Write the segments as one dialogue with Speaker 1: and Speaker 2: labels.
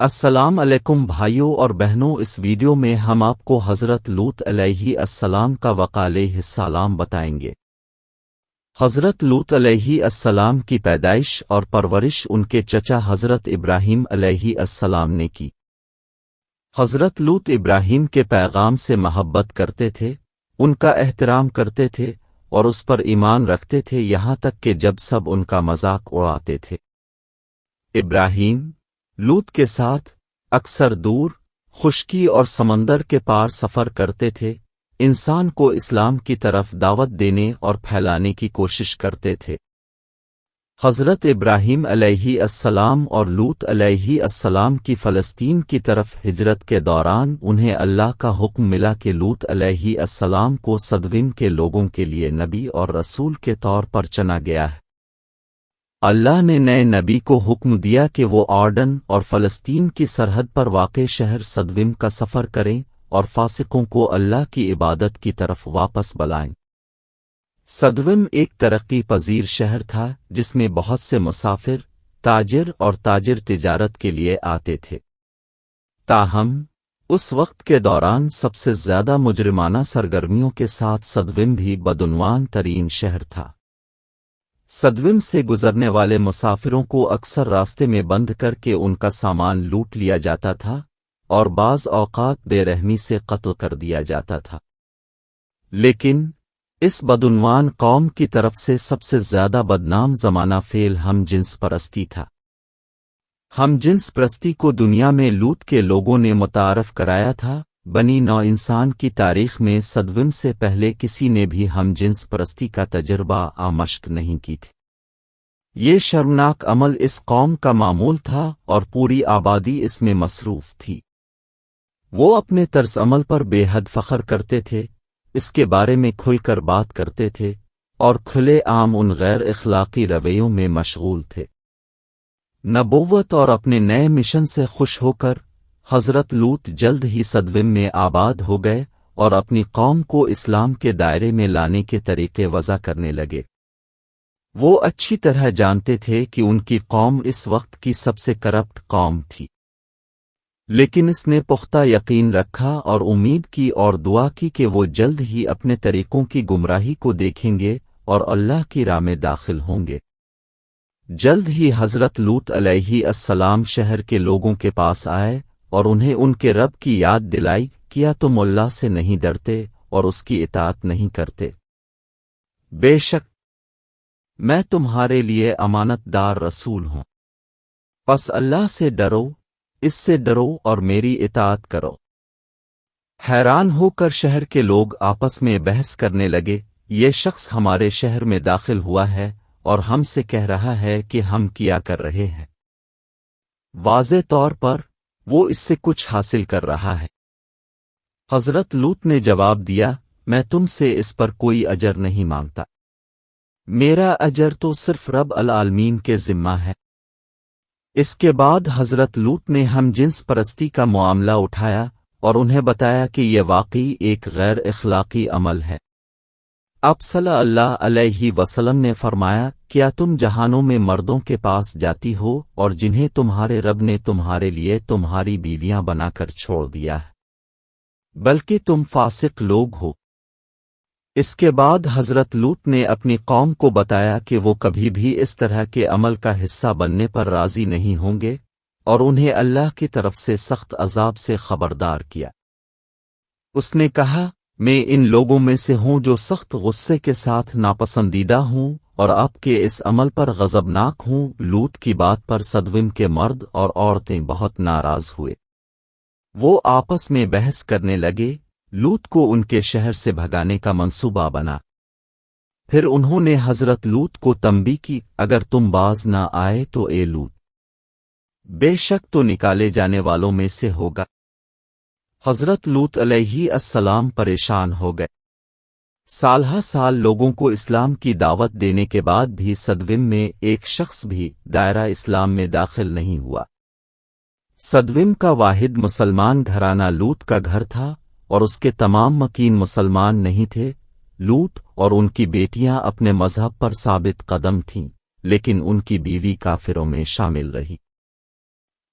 Speaker 1: السلام علیکم بھائیوں اور بہنوں، اس ویڈیو میں ہم آپ کو حضرت لوط علیہ السلام کا واقعہ علیہ السلام بتائیں گے۔ حضرت لوط علیہ السلام کی پیدائش اور پرورش ان کے چچا حضرت ابراہیم علیہ السلام نے کی۔ حضرت لوط ابراہیم کے پیغام سے محبت کرتے تھے، ان کا احترام کرتے تھے اور اس پر ایمان رکھتے تھے، یہاں تک کہ جب سب ان کا مذاق اڑاتے تھے۔ ابراہیم لوط کے ساتھ اکثر دور، خشکی اور سمندر کے پار سفر کرتے تھے، انسان کو اسلام کی طرف دعوت دینے اور پھیلانے کی کوشش کرتے تھے۔ حضرت ابراہیم علیہ السلام اور لوط علیہ السلام کی فلسطین کی طرف ہجرت کے دوران انہیں اللہ کا حکم ملا کہ لوط علیہ السلام کو صدوم کے لوگوں کے لیے نبی اور رسول کے طور پر چنا گیا ہے۔ اللہ نے نئے نبی کو حکم دیا کہ وہ اردن اور فلسطین کی سرحد پر واقع شہر صدوم کا سفر کریں اور فاسقوں کو اللہ کی عبادت کی طرف واپس بلائیں۔ صدوم ایک ترقی پذیر شہر تھا جس میں بہت سے مسافر، تاجر اور تاجر تجارت کے لیے آتے تھے۔ تاہم اس وقت کے دوران سب سے زیادہ مجرمانہ سرگرمیوں کے ساتھ صدوم بھی بدعنوان ترین شہر تھا۔ صدوم سے گزرنے والے مسافروں کو اکثر راستے میں بند کر کے ان کا سامان لوٹ لیا جاتا تھا اور بعض اوقات بے رحمی سے قتل کر دیا جاتا تھا۔ لیکن اس بدعنوان قوم کی طرف سے سب سے زیادہ بدنام زمانہ فعل ہم جنس پرستی تھا۔ ہم جنس پرستی کو دنیا میں لوط کے لوگوں نے متعارف کرایا تھا۔ بنی نوع انسان کی تاریخ میں صدوم سے پہلے کسی نے بھی ہم جنس پرستی کا تجربہ مشق نہیں کی تھی۔ یہ شرمناک عمل اس قوم کا معمول تھا اور پوری آبادی اس میں مصروف تھی۔ وہ اپنے طرز عمل پر بے حد فخر کرتے تھے، اس کے بارے میں کھل کر بات کرتے تھے اور کھلے عام ان غیر اخلاقی رویوں میں مشغول تھے۔ نبوت اور اپنے نئے مشن سے خوش ہو کر حضرت لوط جلد ہی صدوم میں آباد ہو گئے اور اپنی قوم کو اسلام کے دائرے میں لانے کے طریقے وضع کرنے لگے۔ وہ اچھی طرح جانتے تھے کہ ان کی قوم اس وقت کی سب سے کرپٹ قوم تھی، لیکن اس نے پختہ یقین رکھا اور امید کی اور دعا کی کہ وہ جلد ہی اپنے طریقوں کی گمراہی کو دیکھیں گے اور اللہ کی راہ میں داخل ہوں گے۔ جلد ہی حضرت لوط علیہ السلام شہر کے لوگوں کے پاس آئے اور انہیں ان کے رب کی یاد دلائی، کیا تم اللہ سے نہیں ڈرتے اور اس کی اطاعت نہیں کرتے؟ بے شک میں تمہارے لیے امانت دار رسول ہوں، پس اللہ سے ڈرو، اس سے ڈرو اور میری اطاعت کرو۔ حیران ہو کر شہر کے لوگ آپس میں بحث کرنے لگے، یہ شخص ہمارے شہر میں داخل ہوا ہے اور ہم سے کہہ رہا ہے کہ ہم کیا کر رہے ہیں۔ واضح طور پر وہ اس سے کچھ حاصل کر رہا ہے۔ حضرت لوط نے جواب دیا، میں تم سے اس پر کوئی اجر نہیں مانگتا، میرا اجر تو صرف رب العالمین کے ذمہ ہے۔ اس کے بعد حضرت لوط نے ہم جنس پرستی کا معاملہ اٹھایا اور انہیں بتایا کہ یہ واقعی ایک غیر اخلاقی عمل ہے۔ آپ صلی اللہ علیہ وسلم نے فرمایا، کیا تم جہانوں میں مردوں کے پاس جاتی ہو اور جنہیں تمہارے رب نے تمہارے لیے تمہاری بیویاں بنا کر چھوڑ دیا ہے، بلکہ تم فاسق لوگ ہو؟ اس کے بعد حضرت لوط نے اپنی قوم کو بتایا کہ وہ کبھی بھی اس طرح کے عمل کا حصہ بننے پر راضی نہیں ہوں گے اور انہیں اللہ کی طرف سے سخت عذاب سے خبردار کیا۔ اس نے کہا، میں ان لوگوں میں سے ہوں جو سخت غصے کے ساتھ ناپسندیدہ ہوں اور آپ کے اس عمل پر غضبناک ہوں۔ لوط کی بات پر صدوم کے مرد اور عورتیں بہت ناراض ہوئے، وہ آپس میں بحث کرنے لگے، لوط کو ان کے شہر سے بھگانے کا منصوبہ بنا۔ پھر انہوں نے حضرت لوط کو تنبیہ کی، اگر تم باز نہ آئے تو اے لوط، بے شک تو نکالے جانے والوں میں سے ہوگا۔ حضرت لوط علیہ السلام پریشان ہو گئے۔ سال ہر سال لوگوں کو اسلام کی دعوت دینے کے بعد بھی صدوم میں ایک شخص بھی دائرہ اسلام میں داخل نہیں ہوا۔ صدوم کا واحد مسلمان گھرانہ لوط کا گھر تھا اور اس کے تمام مکین مسلمان نہیں تھے۔ لوط اور ان کی بیٹیاں اپنے مذہب پر ثابت قدم تھیں، لیکن ان کی بیوی کافروں میں شامل رہی۔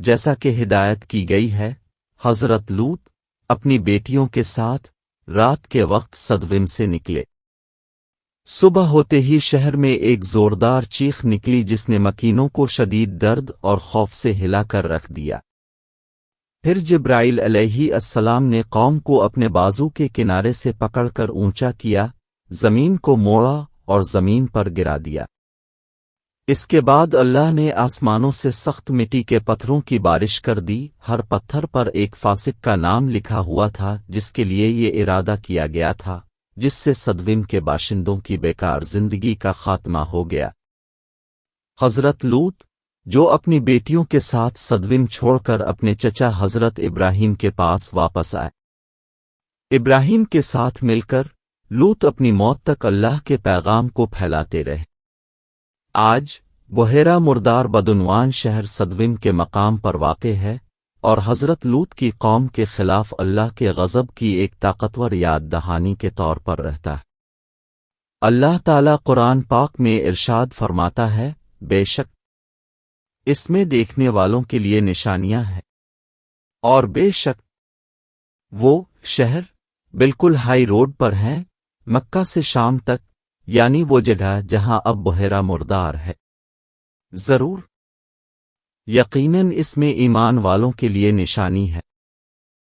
Speaker 1: جیسا کہ ہدایت کی گئی ہے، حضرت لوط اپنی بیٹیوں کے ساتھ رات کے وقت صدوم سے نکلے۔ صبح ہوتے ہی شہر میں ایک زوردار چیخ نکلی جس نے مکینوں کو شدید درد اور خوف سے ہلا کر رکھ دیا۔ پھر جبرائیل علیہ السلام نے قوم کو اپنے بازو کے کنارے سے پکڑ کر اونچا کیا، زمین کو موڑا اور زمین پر گرا دیا۔ اس کے بعد اللہ نے آسمانوں سے سخت مٹی کے پتھروں کی بارش کر دی، ہر پتھر پر ایک فاسق کا نام لکھا ہوا تھا جس کے لیے یہ ارادہ کیا گیا تھا، جس سے صدوم کے باشندوں کی بیکار زندگی کا خاتمہ ہو گیا۔ حضرت لوط جو اپنی بیٹیوں کے ساتھ صدوم چھوڑ کر اپنے چچا حضرت ابراہیم کے پاس واپس آئے۔ ابراہیم کے ساتھ مل کر لوط اپنی موت تک اللہ کے پیغام کو پھیلاتے رہے۔ آج بحیرہ مردار بدعنوان شہر صدوم کے مقام پر واقع ہے اور حضرت لوط کی قوم کے خلاف اللہ کے غضب کی ایک طاقتور یاد دہانی کے طور پر رہتا ہے۔ اللہ تعالیٰ قرآن پاک میں ارشاد فرماتا ہے، بے شک اس میں دیکھنے والوں کے لیے نشانیاں ہیں، اور بے شک وہ شہر بالکل ہائی روڈ پر ہیں، مکہ سے شام تک، یعنی وہ جگہ جہاں اب بحیرہ مردار ہے۔ ضرور یقیناً اس میں ایمان والوں کے لیے نشانی ہے۔